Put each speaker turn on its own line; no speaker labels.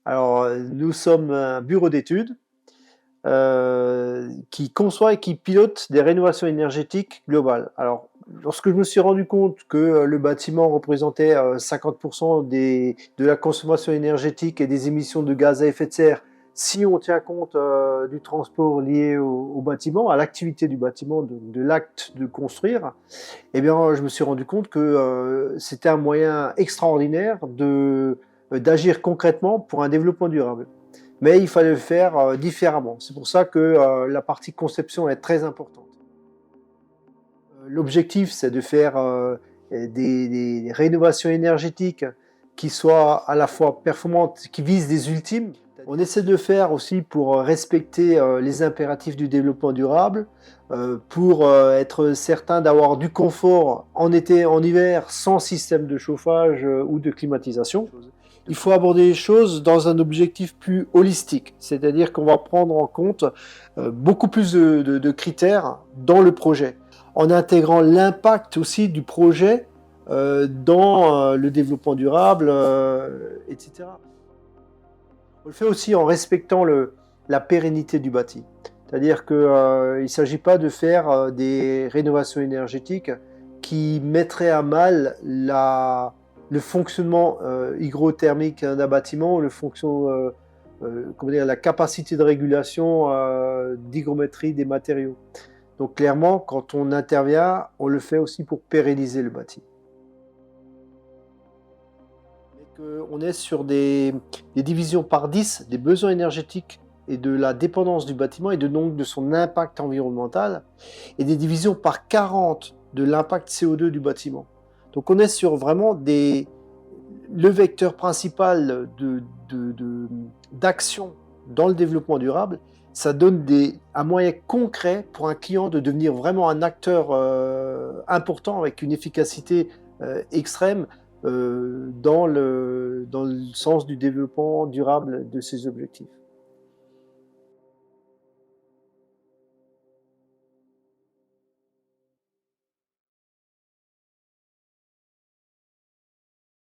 Alors, nous sommes un bureau d'études qui conçoit et qui pilote des rénovations énergétiques globales. Alors, lorsque je me suis rendu compte que le bâtiment représentait 50% de la consommation énergétique et des émissions de gaz à effet de serre, si on tient compte du transport lié au bâtiment, à l'activité du bâtiment, de l'acte de construire, eh bien, je me suis rendu compte que c'était un moyen extraordinaire d'agir concrètement pour un développement durable. Mais il fallait le faire différemment. C'est pour ça que la partie conception est très importante. L'objectif, c'est de faire des rénovations énergétiques qui soient à la fois performantes, qui visent des ultimes. On essaie de le faire aussi pour respecter les impératifs du développement durable, pour être certain d'avoir du confort en été, en hiver, sans système de chauffage ou de climatisation. Il faut aborder les choses dans un objectif plus holistique, c'est-à-dire qu'on va prendre en compte beaucoup plus de critères dans le projet, en intégrant l'impact aussi du projet dans le développement durable, etc. On le fait aussi en respectant la pérennité du bâti. C'est-à-dire qu'il ne s'agit pas de faire des rénovations énergétiques qui mettraient à mal le fonctionnement hygrothermique d'un bâtiment, comment dire, la capacité de régulation d'hygrométrie des matériaux. Donc clairement, quand on intervient, on le fait aussi pour pérenniser le bâti. On est sur des divisions par 10 des besoins énergétiques et de la dépendance du bâtiment et donc de son impact environnemental, et des divisions par 40 de l'impact CO2 du bâtiment. Donc on est sur vraiment le vecteur principal d'action dans le développement durable. Ça donne un moyen concret pour un client de devenir vraiment un acteur important avec une efficacité extrême dans le sens du développement durable de ses objectifs.